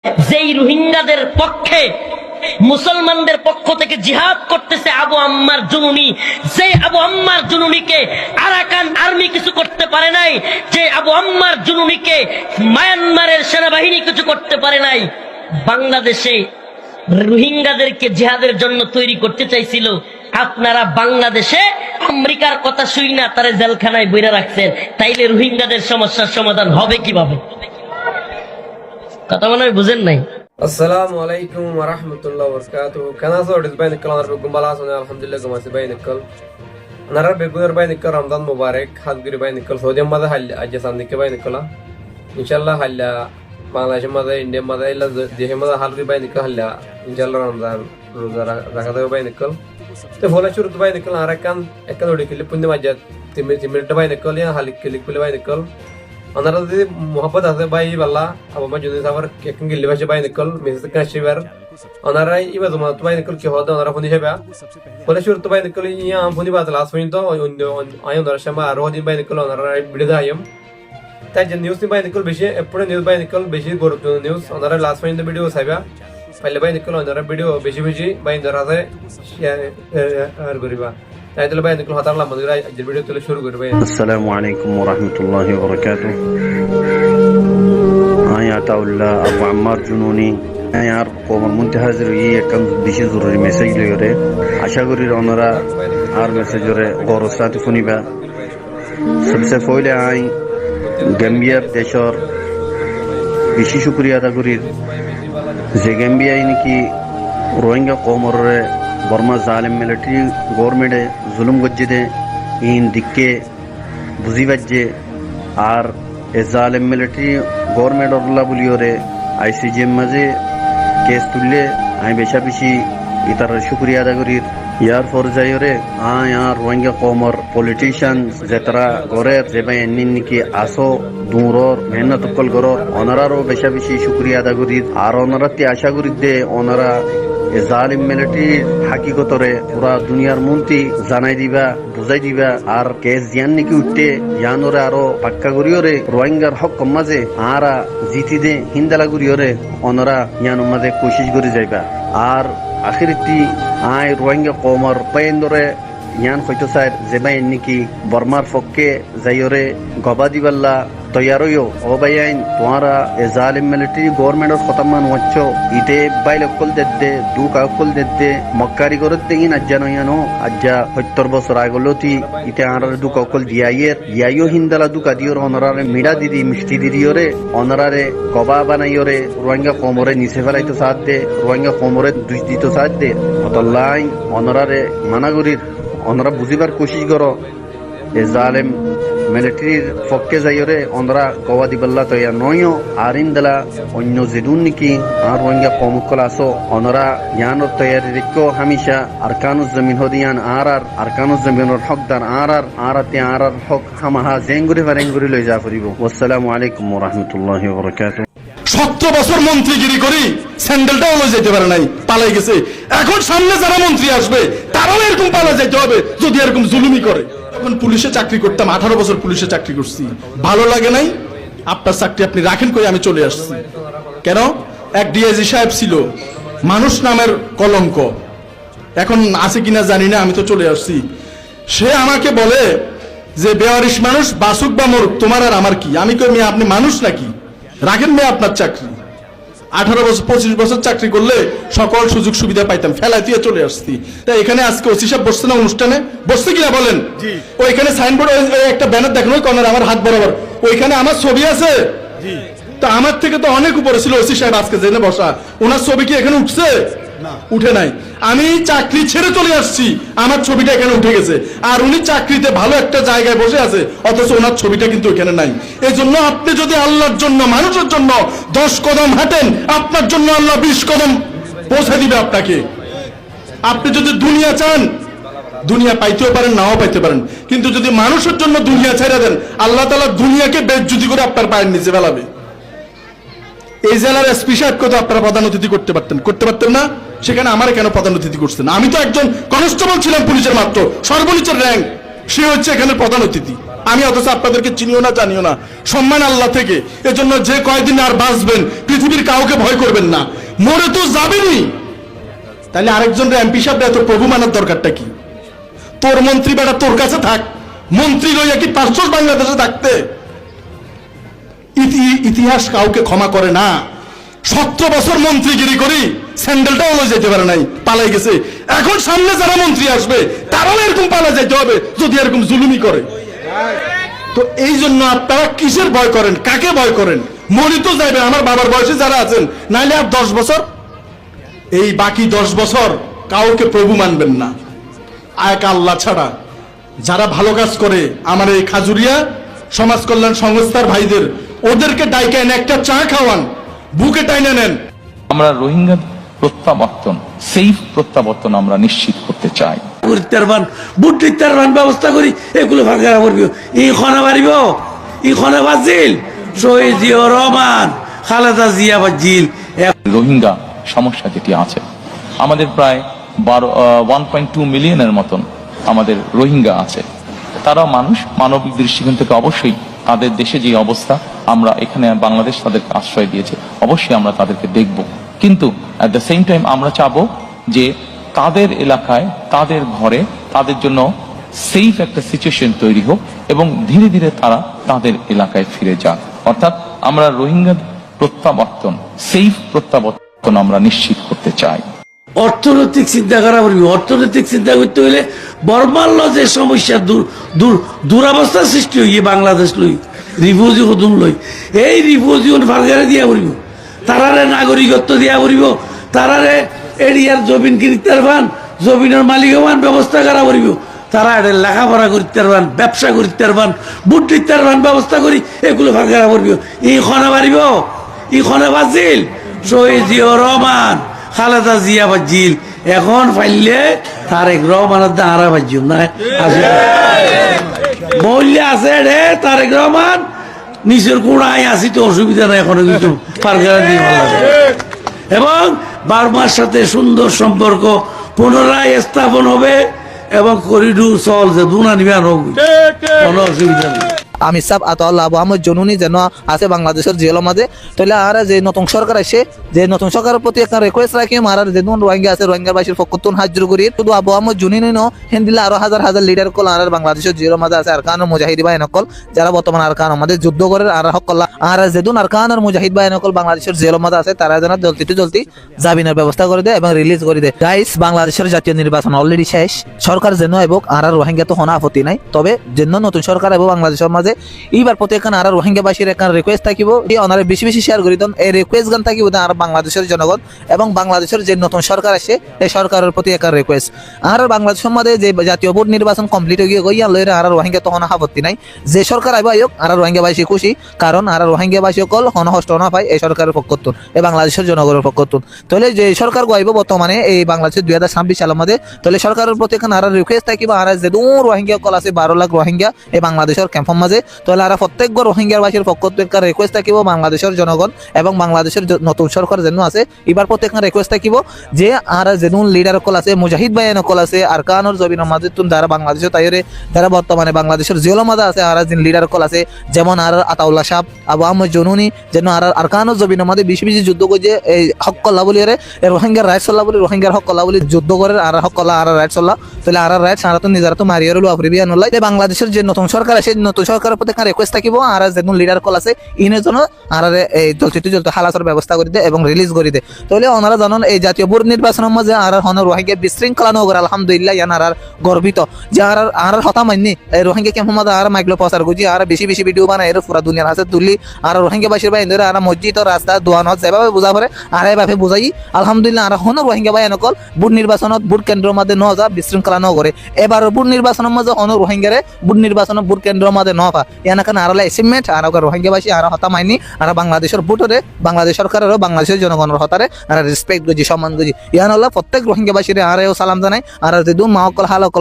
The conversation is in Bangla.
যেই রোহিঙ্গাদের পক্ষে মুসলমানদের পক্ষ থেকে জিহাদ করতেছে আবু আম্মার জুনুনি, যে আবু আম্মার জুনুনিকে আরাকান আর্মি কিছু করতে পারে নাই, যে আবু আম্মার জুনুনিকে মায়ানমারের সেনাবাহিনী কিছু করতে পারে নাই, বাংলাদেশে রোহিঙ্গাদেরকে জিহাদের জন্য তৈরি করতে চাইছিল। আপনারা বাংলাদেশে আমেরিকার কথা শুই না তারা জেলখানায় বইরা রাখছেন, তাইলে রোহিঙ্গাদের সমস্যার সমাধান হবে কিভাবে? কথা মনে হয় বুঝেন নাই। السلام عليكم ورحمة الله وبركاته. كان أصور بين الكل أنا ربكم بلا صنع الحمد لله كما بين الكل. أنا ربي بقول بين الكل رمضان مبارك. حد قري بين الكل سعودية ماذا هل أجسام ذيك بين الكل. إن شاء الله هل بنغلاديش ماذا إنديا ماذا إلا ده ماذا حال قري بين الكل هل إن شاء الله رمضان روزا ركعة بين الكل. تفعل شو رت بين الكل أراكان أكل ودي كلي بندي ماجد تمرت بين الكل يا هل كلي بين الكل. أنا رضي محبت هذا باي بالله أبو ما جوني سافر كيكن قلي باش باي نكل ميزة كاشيبر أنا رأي إيه بس ما تباي نكل كي هذا أنا رافوني شباب ولا شو تباي نكل يا أم فوني بعد لاس فين تو أيون درا شما أروح باي نكل أنا رأي بدأ أيام تاج نيوز باي نكل بيشي أبدا نيوز باي نكل بيشي غورب نيوز أنا رأي لاس فين تو فيديو سايبا पहले भाई निकलो अंदर वीडियो बेची भाई अंदर आते यार गरीबा ताइले भाई निकलो हतार ला मंदिर आज वीडियो तले शुरू कर भाई। अस्सलामु अलैकुम वरहमतुल्लाहि वबरकातुह। आयातुल्लाह अबू अम्मार जुनूनी यार कोमर मुंतहाजिर ये कम बेশি জরুরি মেসেজ লইরে আশা করি ওনারা আর মেসেজরে গরসাতে শুনিবা। सबसे पहले আই গাম্বিয়ার দেশর বেশি শুকরিয়া আদা করি যে গাম্বিয়ায় নাকি রোহিঙ্গা কওমরে বর্মা জালিম মিলিটারি গভর্নমেন্টে জুলুম গজ্জিদে ইন দিকে বুঝি বাজে আর এ জালিম মিলিটারি গভর্নমেন্ট অরলা বলিওরে আইসিজি মাঝে কেস তুললে আমি বেশি ইতার শুকরিয়া আদা করি। ইয়ার পর্যায়রে আর রোহিঙ্গা কওমর পলিটিশিয়ান যেতারা গরের যে ভাই এমনি নাকি আসো দূরর মেহনত কল গরর ওনারারও বেশি শুকরিয়া আদা করি। আর ওনারা তে আশা করি দে ওনারা জালিম মিলিটারির হাকিকতরে পুরা দুনিয়ার মন্ত্রী জানাই দিবা বুঝাই দিবা আর কেস জিয়ান নাকি উঠতে ইয়ানোরে আরো পাক্কা করিওরে রোহিঙ্গার হক মাঝে আরা জিতি দে হিন্দালা করিওরে ওনারা ইয়ানোর মাঝে কোশিশ করে যাইবা। আর আখিরিতি আয় রোহিঙ্গা কওমর পেন্দরে ইয়ান হয়তো স্যার যে ভাই নাকি বর্মার পক্ষে যাইওরে গবা দিবাল্লা তৈয়ারইও ও ভাইয়াইন তোমারা এ জালিম মিলিটারি গভর্নমেন্টের খতমান হচ্ছ ইতে বাইল কল দেতে দুকা কল দেতে মক্কারি করতে ইন আজ্জানো ইয়ানো আজ্জা 70 বছর আগলতি ইতে আর দুকা কল দিয়াইয়ের ইয়াইও হিন্দালা দুকা দিওর অনরারে মিডা দিদি মিষ্টি দিদিওরে অনরারে গবা বানাইওরে রোহিঙ্গা কওমরে নিচে ফেলাইতো সাথ দে রোহিঙ্গা কওমরে দুই দিত সাথ দে অতল্লাই অনরারে মানাগরির অনরা বুঝিবার কোশিশ করো এ জালিম মিলিটারির পক্ষে যাইরে অনরা গওয়া দিবাল্লা তৈয়া নয়ও আর ইন্দালা অন্য যেদুন নাকি আর রোহিঙ্গা কমকল আসো অনরা ইয়ানোর তৈয়ারি রেখো হামেশা আরকানুজ জমিন হদিয়ান আর আরকানুজ জমিনের হকদার আর হক হামাহা জেঙ্গুরি ফারেঙ্গুরি লই যা ফুরিব। আসসালামু আলাইকুম ওয়া রাহমাতুল্লাহি ওয়া বারাকাতুহু। 17 বছর মন্ত্রীগিরি করি স্যান্ডেলটাও লয়ে যেতে পারে নাই, পালাই গেছে। এখন সামনে যারা মন্ত্রী আসবে তারাও এরকম পালা যেতে হবে যদি এরকম জুলুমি করে। এখন পুলিশে চাকরি করতাম, 18 বছর পুলিশে চাকরি করছি, ভালো লাগে নাই। আপনার চাকরি আপনি রাখেন কই, আমি চলে আসছি। কেন? এক ডিআইজি সাহেব ছিল, মানুষ নামের কলঙ্ক, এখন আছে কিনা জানি না, আমি তো চলে আসছি। সে আমাকে বলে যে বেওয়ারিশ মানুষ বাসুক বা মরুক তোমার আর আমার কি। আমি কই মেয়ে আপনি মানুষ নাকি, রাখেন মেয়ে আপনার চাকরি। 18 বছর 25 বছর চাকরি করলে সকল সুযোগ সুবিধা পাইতাম, ফেলাই দিয়ে চলে আসছি। তাই এখানে আজকে ওসি সাহেব বসছে না অনুষ্ঠানে, বসছে কিনা বলেন? ওইখানে সাইনবোর্ড একটা ব্যানার দেখেন ওই কর্নার আমার হাত বরাবর, ওইখানে আমার ছবি আছে। তা আমার থেকে তো অনেক উপরে ছিল ওসি সাহেব আজকে জেনে বসা, ওনার ছবি কি এখানে উঠছে? উঠে নাই। আমি চাকরি ছেড়ে চলে আসছি, আমার ছবিটা এখানে উঠে গেছে। আর উনি চাকরিতে ভালো একটা জায়গায় বসে আছে, অথচ ওনার ছবিটা কিন্তু এখানে নাই। এই জন্য আপনি যদি আল্লাহর জন্য মানুষের জন্য 10 কদম হাঁটেন, আপনার জন্য আল্লাহ 20 কদম পৌঁছে দিবে আপনাকে। আপনি যদি দুনিয়া চান, দুনিয়া পাইতেও পারেন নাও পাইতে পারেন, কিন্তু যদি মানুষের জন্য দুনিয়া ছেড়ে দেন, আল্লাহ তাআলা দুনিয়াকে বেজ্জতি করে আপনার পায়ের নিচে ফেলাবে। এই জেলার এসপি সাহেবকে তো আপনারা প্রধান অতিথি করতে পারতেন না? সেখানে আমার কেন প্রধান অতিথি করছেন? আমি তো একজন কনস্টেবল ছিলাম পুলিশের, মাত্র সর্বনিচের র্যাঙ্ক, সে হচ্ছে এখানে প্রধান অতিথি। আমি অথচ আপনাদেরকে চিনিও না জানিও না, সম্মান আল্লাহ থেকে। এজন্য যে কয়দিন আর বাঁচবেন পৃথিবীর কাউকে ভয় করবেন না, মরে তো যাবেনি। তাহলে আরেকজনের এমপি সাহেব এত প্রভু মানার দরকারটা কি? তোর মন্ত্রী বেটা তোর কাছে থাক, মন্ত্রী লইয়া কি পারছস বাংলাদেশে থাকতে? ইতিহাস কাউকে ক্ষমা করে না। 17 বছর মন্ত্রীগিরি করি স্যান্ডেলটাও লয়ে যেতে পারে নাই, পালাই গেছে। এখন সামনে যারা মন্ত্রী আসবে তারাও এরকম পালা যেতে হবে যদি এরকম জুলুমি করে। তো এই জন্য আপনারা কিসের ভয় করেন, কাকে ভয় করেন? মরি তো যাইবে, আমার বাবার বয়সে যারা আছেন, নাইলে আর 10 বছর, এই বাকি 10 বছর কাউকে প্রভু মানবেন না, এক আল্লাহ ছাড়া। যারা ভালো কাজ করে আমার এই খাজুরিয়া সমাজ কল্যাণ সংস্থার ভাইদের, ওদেরকে ডাইকে এনে একটা চা খাওয়ান, বুকে টাইনে নেন। আমরা রোহিঙ্গা প্রত্যাবর্তন, সেফ প্রত্যাবর্তন আমরা নিশ্চিত করতে চাই। ব্যবস্থা করি, এগুলো ফাঁকা করবি, এই খনা মারিব, এই খনা বাজিল, শহীদ জিয়া রহমান, খালেদা জিয়া বাজিল। রোহিঙ্গা সমস্যা যেটি আছে, আমাদের প্রায় 1.2 মিলিয়নের মতন আমাদের রোহিঙ্গা আছে। তারা মানুষ, মানবিক দৃষ্টিকোণ থেকে অবশ্যই তাদের দেশে যে অবস্থা, আমরা এখানে বাংলাদেশ তাদেরকে আশ্রয় দিয়েছে, অবশ্যই আমরা তাদেরকে দেখব। কিন্তু অ্যাট দ্য সেম টাইম আমরা চাবো যে তাদের এলাকায়, তাদের ঘরে, তাদের জন্য সেফ একটা সিচুয়েশন তৈরি হোক এবং ধীরে ধীরে তারা তাদের এলাকায় ফিরে যাক। অর্থাৎ আমরা রোহিঙ্গা প্রত্যাবর্তন, সেফ প্রত্যাবর্তন আমরা নিশ্চিত করতে চাই। অর্থনৈতিক চিন্তা করা পড়বি, অর্থনৈতিক চিন্তা করতে হইলে বর্মাল্য যে সমস্যা দুরাবস্থার সৃষ্টি হইয়ে বাংলাদেশ লই, রিফিউজি হতুন লই, এই রিফিউজি ফার্গারে দিয়া পড়িব, তারারে নাগরিকত্ব দিয়া পড়িব, তারারে এরিয়ার জমিন কিনতে পারবান, জমিনের মালিক হবান ব্যবস্থা করা পড়িব, তারা এটা লেখাপড়া করতে পারবান, ব্যবসা করতে পারবান, বুট দিতে পারবান ব্যবস্থা করি, এগুলো ফার্গারা পড়িব। এই খনা মারিব, এই খনা বাজিল, শহীদ জিয়া রহমান, খালেদা জিয়া বাজিল। এখন ফাইলে তারেক রহমানের দাঁড়া বাজিম না, মহিলা আছে রে তারেক রহমান, নিচের কোড়ায় আসি তো অসুবিধা নাই, এখন কিন্তু ফার্গারা দিয়ে ভালো লাগে। এবং বার্মার সাথে সুন্দর সম্পর্ক পুনরায় স্থাপন হবে এবং করিডোর চলছে, দুনা নিবেন হোক, কোনো অসুবিধা নেই। আমি সাব আতাউল্লাহ আবু আহমদ জনুনি যেন আছে বাংলাদেশের জেলের মাঝে। তাহলে আর যে নতুন সরকার আসে, যে নতুন সরকারের প্রতি একটা রিকোয়েস্ট রাখি, আর যে রোহিঙ্গা আছে, রোহিঙ্গা বাসীর পক্ষতুন হাজির করি। শুধু আবু আহমদ জনুনি হিন্দিলে আরো হাজার হাজার লিডার কল আর বাংলাদেশের জেলের মাঝে আছে আর কান মুজাহিদ ভাই নকল, যারা বর্তমান আর কান আমাদের যুদ্ধ করে আর হকল আর যেদিন আর কান আর মুজাহিদ ভাই নকল বাংলাদেশের জেলের মাঝে আছে, তারা যেন জলদি জামিনের ব্যবস্থা করে দেয় এবং রিলিজ করে দেয়। গাইস, বাংলাদেশের জাতীয় নির্বাচন অলরেডি শেষ, সরকার যেন এবং আর রোহিঙ্গা তো কোনো আপত্তি নাই, তবে যেন নতুন সরকার এবং বাংলাদেশের মাঝে এইবার প্রতি এখানে আর রোহিঙ্গা বাসীর এখানে রিকোয়েস্ট থাকিব, এই অনারে বেশি বেশি শেয়ার করে দেন, এই রিকোয়েস্ট গান থাকিব আর বাংলাদেশের জনগণ এবং বাংলাদেশের যে নতুন সরকার আসে এই সরকারের প্রতি একটা রিকোয়েস্ট। আর বাংলাদেশের মধ্যে যে জাতীয় বোর্ড নির্বাচন কমপ্লিট হয়ে গিয়ে লইরে আর রোহিঙ্গা তখন আপত্তি নাই, যে সরকার আইব আয়োগ আর রোহিঙ্গা বাসী খুশি, কারণ আর রোহিঙ্গা বাসী সকল হনহষ্ট না পায় এই সরকারের পক্ষতুন, এই বাংলাদেশের জনগণের পক্ষতুন। তাহলে যে সরকার গাইব বর্তমানে এই বাংলাদেশের 2026 সালের মধ্যে, তাহলে সরকারের প্রতি এখানে আর রিকোয়েস্ট থাকিব আর যে দূর রোহিঙ্গা কল আছে 12 লাখ রোহিঙ্গা এই বাংলাদেশের ক্যাম্পের মাঝে, তাহলে আর প্রত্যেক রোহিঙ্গার বাসীর পক্ষ থেকে রিকোয়েস্ট থাকিব বাংলাদেশের জনগণ এবং বাংলাদেশের নতুন সরকার যেন আছে এবার প্রত্যেক রিকোয়েস্ট থাকিব যে আর যেন লিডার কল আছে, মুজাহিদ ভাই নকল আছে আর কানোর জবিনের মাঝে যারা বাংলাদেশের তাইরে যারা বর্তমানে বাংলাদেশের জেলের মাঝে আছে আর যিনি লিডার কল আছে, যেমন আর আতাউল্লাহ সাহেব, আবু আহমদ জনুনি, যেন আর কানোর জবিনের মাঝে বেশি বেশি যুদ্ধ করে যে এই হক কল্লা বলি রোহিঙ্গার রাইটস চল্লা বলি, রোহিঙ্গার হক কল্লা বলি যুদ্ধ করে আর হক কল্লা আর রাইটস চল্লা, তাহলে আর রাইটস আর তো নিজেরা তো মারিয়ে রইল আফ্রিবিয়ান নলাই। বাংলাদেশের যে নতুন সরকার আছে নতুন সরকারের প্রতি রিকোয়েস্ট থাকিব আর যেন লিডার কল আছে ইনের জন্য আর এই জলচিত হালাসের ব্যবস্থা করে দেয় এবং রিলিজ করে দেয়। তাহলে ওনারা জানান এই জাতীয় বোর্ড নির্বাচনের মাঝে আর রোহিঙ্গা বিশৃঙ্খলা নগর আলহামদুলিল্লাহ ইয়ান আর গর্বিত যে আর হতা মাননি এই রোহিঙ্গা ক্যাম্প মাঝে আর মাইকলো প্রচার গুজি আর বেশি বেশি ভিডিও বানায় এর পুরা দুনিয়ার হাতে তুলি আর রোহিঙ্গা বাসীর ভাই আর মসজিদ ও রাস্তা দোয়ান যেভাবে বোঝা পড়ে আর এইভাবে বোঝাই আলহামদুলিল্লাহ আর হন রোহিঙ্গা ভাই নকল বুট নির্বাচনত বুট কেন্দ্রের মাঝে ন যা বিশৃঙ্খলা নগরে। এবার বুট নির্বাচনের মাঝে হন রোহিঙ্গারে বুট নির্বাচনের বুট কেন্দ্রের মাঝে ন পা ইয়ানাকান আর এসিমেন্ট আর রোহিঙ্গা বাসী আর হতা মাইনি আর বাংলাদেশের বুটরে বাংলাদেশ সরকারেরও বাংলাদেশের জনগণের হতারে আর রেসপেক্ট গুজি সম্মান গুজি ইয়ান প্রত্যেক রোহিঙ্গা বাসীরে আরেও সালাম জানাই আর যেদুন মা অকল হাল অকল